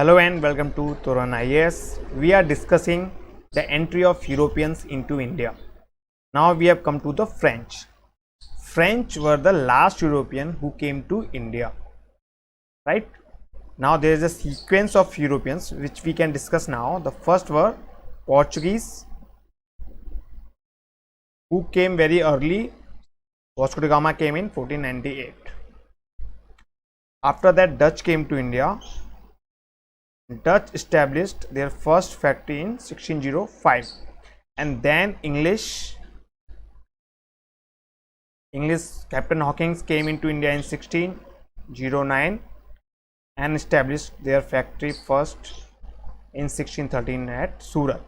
Hello and welcome to Toran IAS. We are discussing the entry of Europeans into India. Now we have come to the French. French were the last European who came to India. Right? Now there is a sequence of Europeans which we can discuss now. The first were Portuguese, who came very early. Vasco da Gama came in 1498. After that, Dutch came to India. Dutch established their first factory in 1605, and then English Captain Hawkins came into India in 1609 and established their factory first in 1613 at Surat.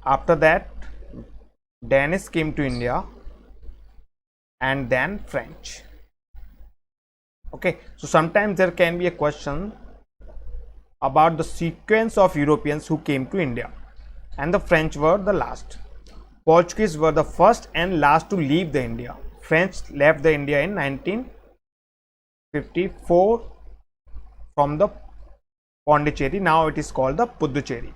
After that, Danish came to India and then French. Okay, so sometimes there can be a question about the sequence of Europeans who came to India, and the French were the last. Portuguese were the first and last to leave the India. French left the India in 1954 from the Pondicherry. Now it is called the Puducherry.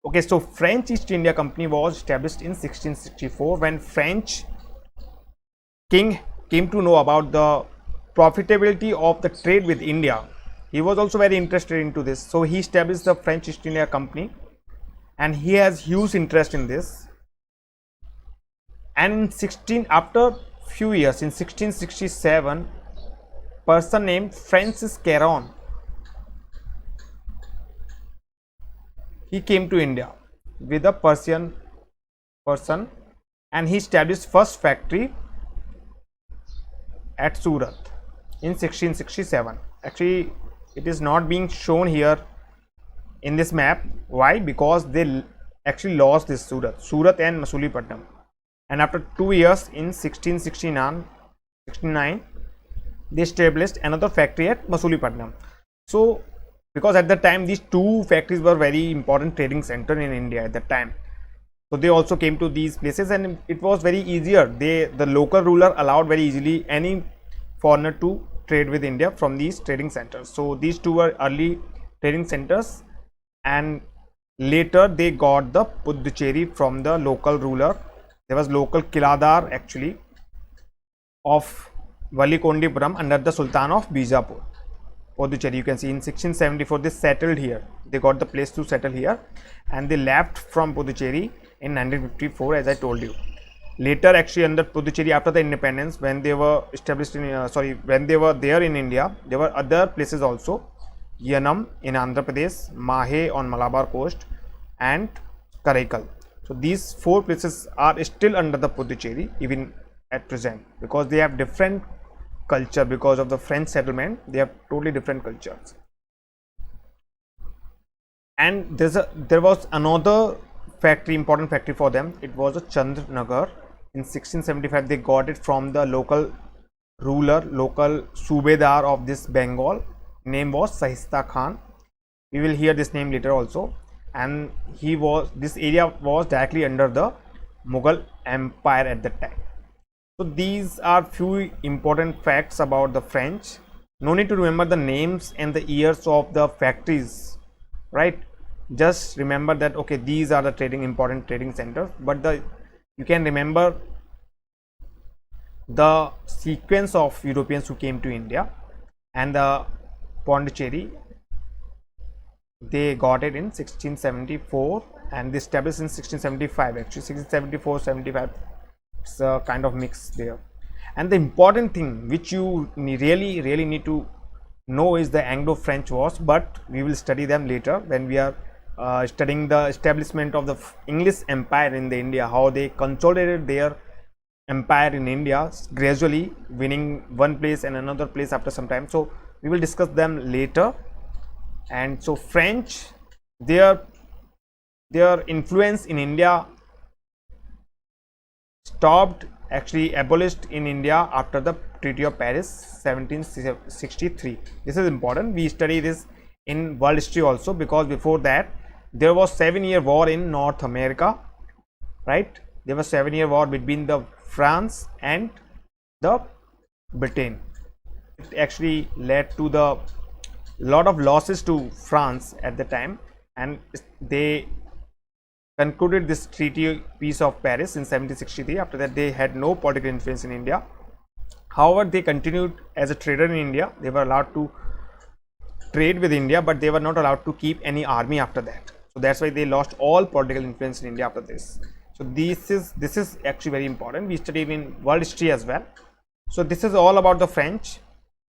Okay, so French East India Company was established in 1664 when French king came to know about the profitability of the trade with India. He was also very interested into this, so he established the French East India Company, and he has huge interest in this. And after few years, in 1667, person named Francis Caron, he came to India with a Persian person, and he established first factory at Surat in 1667. Actually, it is not being shown here in this map. Why? Because they actually lost this Surat and Masulipatam, and after 2 years in 1669 they established another factory at Masulipatam. So because at that time these two factories were very important trading center in India at that time, so they also came to these places, and it was very easier. The local ruler allowed very easily any foreigner to trade with India from these trading centers. So these two were early trading centers, and later they got the Puducherry from the local ruler. There was local Kiladar actually of Valikondipuram under the Sultan of Bijapur. Puducherry, you can see in 1674 they settled here. They got the place to settle here, and they left from Puducherry in 1954, as I told you. Later, actually, under Puducherry, after the independence, when they were established in when they were there in India, there were other places also: Yanam in Andhra Pradesh, Mahe on Malabar coast, and Karaikal. So these four places are still under the Puducherry even at present, because they have different culture. Because of the French settlement, they have totally different cultures. And there was another factory, important factory for them. It was a Chandnagar. In 1675 they got it from the local ruler, local Subedar of this Bengal. Name was Sahista Khan. We will hear this name later also. And this area was directly under the Mughal Empire at that time. So these are few important facts about the French. No need to remember the names and the years of the factories, right? Just remember that okay, these are the important trading centers, but you can remember the sequence of Europeans who came to India. And the Pondicherry, they got it in 1674 and they established in 1675. Actually 1674-75, it's a kind of mix there. And the important thing which you really need to know is the Anglo-French Wars, but we will study them later when we are studying the establishment of the English Empire in the India, how they consolidated their empire in India, gradually winning one place and another place after some time. So we will discuss them later. And so French, their influence in India stopped, actually abolished in India after the Treaty of Paris 1763. This is important. We study this in world history also, because before that there was 7-year war in North America, right? There was 7-year war between the France and the Britain. It actually led to the lot of losses to France at the time, and they concluded this treaty peace of Paris in 1763. After that, they had no political influence in India. However, they continued as a trader in India. They were allowed to trade with India, but they were not allowed to keep any army after that. So that's why they lost all political influence in India after this. So this is actually very important. We studied in world history as well. So this is all about the French.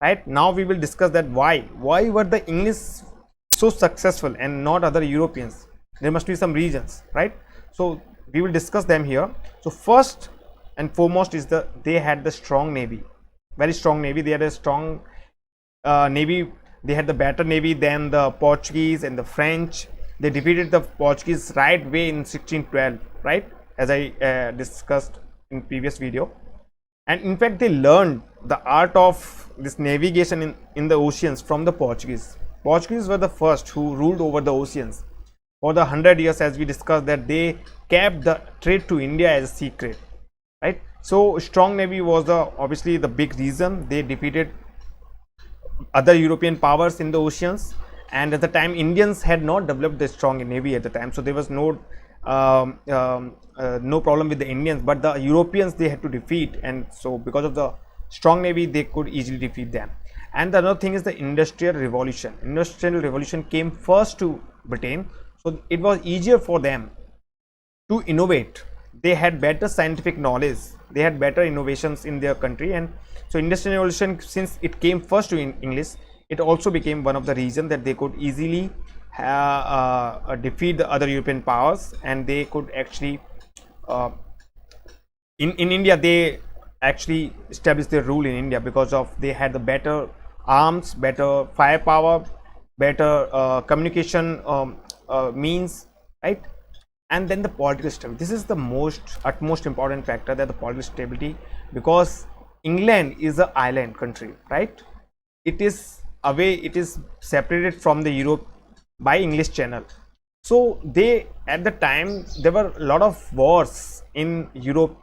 Right now we will discuss that why were the English so successful and not other Europeans. There must be some reasons, right? So we will discuss them here. So first and foremost is they had the strong navy, very strong navy. They had a strong navy. They had the better navy than the Portuguese and the French. They defeated the Portuguese right way in 1612, right, as I discussed in previous video. And in fact, they learned the art of this navigation in the oceans from the Portuguese. Portuguese were the first who ruled over the oceans for the 100 years, as we discussed, that they kept the trade to India as a secret, right? So strong navy was obviously the big reason. They defeated other European powers in the oceans, and at the time Indians had not developed the strong navy at the time, so there was no problem with the Indians, but the Europeans they had to defeat, and so because of the strong navy they could easily defeat them. And the another thing is the Industrial Revolution. Industrial Revolution came first to Britain, so it was easier for them to innovate. They had better scientific knowledge, they had better innovations in their country, and so Industrial Revolution, since it came first to English, it also became one of the reasons that they could easily defeat the other European powers, and they could actually in India they actually established their rule in India because of they had the better arms, better firepower, better communication means, right? And then the political stability. This is the utmost important factor, that the political stability, because England is an island country, right? It is separated from the Europe by English Channel. So they, at the time, there were a lot of wars in Europe.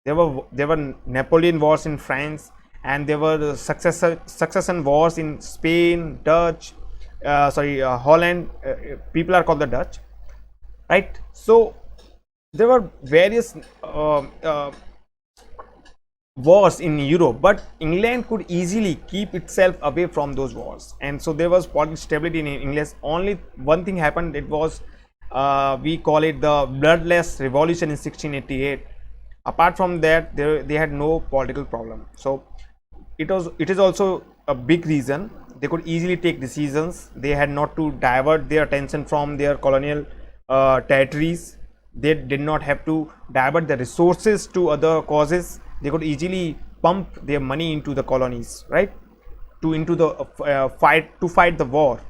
There were Napoleon wars in France, and there were succession wars in Spain, Holland. People are called the Dutch, right? So there were various wars in Europe, but England could easily keep itself away from those wars, and so there was political stability in England. Only one thing happened. It was we call it the bloodless revolution in 1688. Apart from that, they had no political problem. So it is also a big reason. They could easily take decisions. They had not to divert their attention from their colonial territories. They did not have to divert the resources to other causes. They could easily pump their money into the colonies, right, into the fight the war.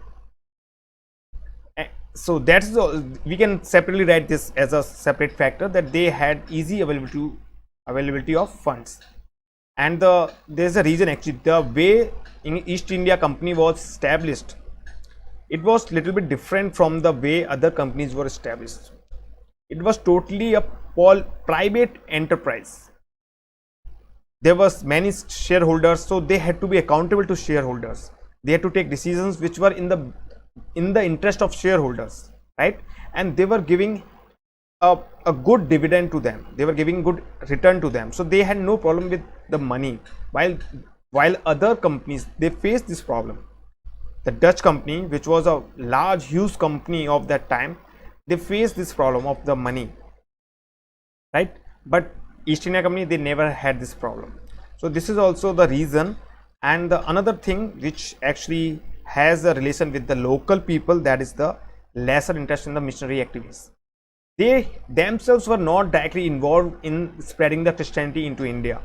So that's we can separately write this as a separate factor, that they had easy availability of funds. And there's a reason, actually, the way East India Company was established, it was little bit different from the way other companies were established. It was totally a private enterprise. There was many shareholders, so they had to be accountable to shareholders. They had to take decisions which were in the interest of shareholders, right? And they were giving a good dividend to them. They were giving good return to them, so they had no problem with the money. While other companies, they faced this problem. The Dutch company, which was a huge company of that time, they faced this problem of the money, right? But East India Company, they never had this problem. So this is also the reason. And another thing which actually has a relation with the local people, that is the lesser interest in the missionary activities. They themselves were not directly involved in spreading the Christianity into India.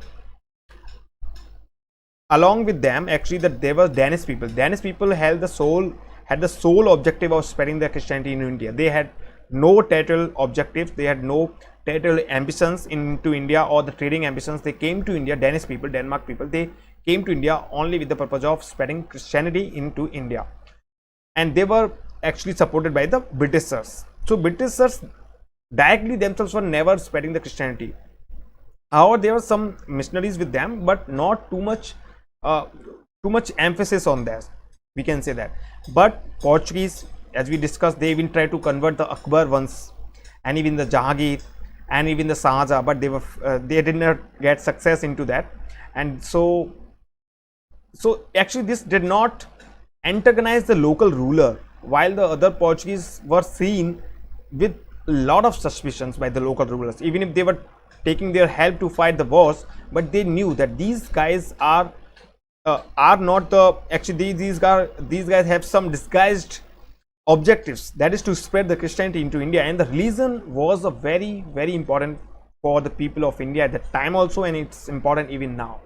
Along with them, actually, there were Danish people. Danish people had the sole objective of spreading the Christianity in India. They had no territorial objectives. They had no territorial ambitions into India or the trading ambitions. They came to India, Danish people, Denmark people, they came to India only with the purpose of spreading Christianity into India. And they were actually supported by the Britishers. So Britishers directly themselves were never spreading the Christianity. However, there were some missionaries with them, but not too much emphasis on that. we can say that. But Portuguese, as we discussed, they even tried to convert the Akbar once, and even the Jahangir, and even the Shahjahan, but they did not get success into that. And so actually this did not antagonize the local ruler, while the other Portuguese were seen with a lot of suspicions by the local rulers, even if they were taking their help to fight the wars. But they knew that these guys are not the actually these guys have some disguised objectives, that is to spread the Christianity into India. And the religion was a very important for the people of India at that time also, and it's important even now.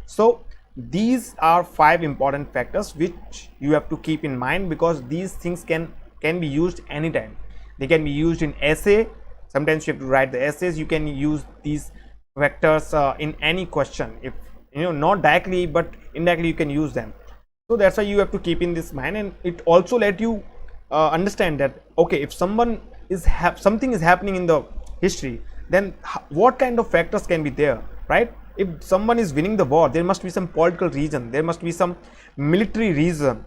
So these are 5 important factors which you have to keep in mind, because these things can be used anytime. They can be used in essay. Sometimes you have to write the essays. You can use these vectors in any question, if not directly but indirectly you can use them. So that's why you have to keep in this mind, and it also let you understand that okay, if someone is something is happening in the history, then what kind of factors can be there, right? If someone is winning the war, there must be some political reason, there must be some military reason,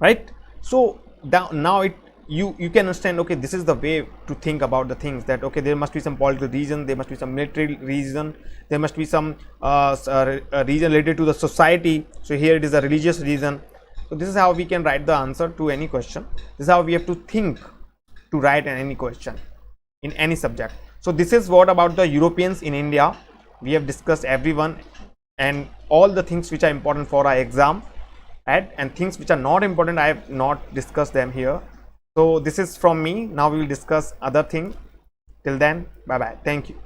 right? So now you can understand, okay, this is the way to think about the things, that okay, there must be some political reason, there must be some military reason, there must be some reason related to the society. So here it is a religious reason. So this is how we can write the answer to any question. This is how we have to think to write any question in any subject. So this is what about the Europeans in India. We have discussed everyone and all the things which are important for our exam, right? And things which are not important, I have not discussed them here. So this is from me. Now we will discuss other thing. Till then, bye bye. Thank you.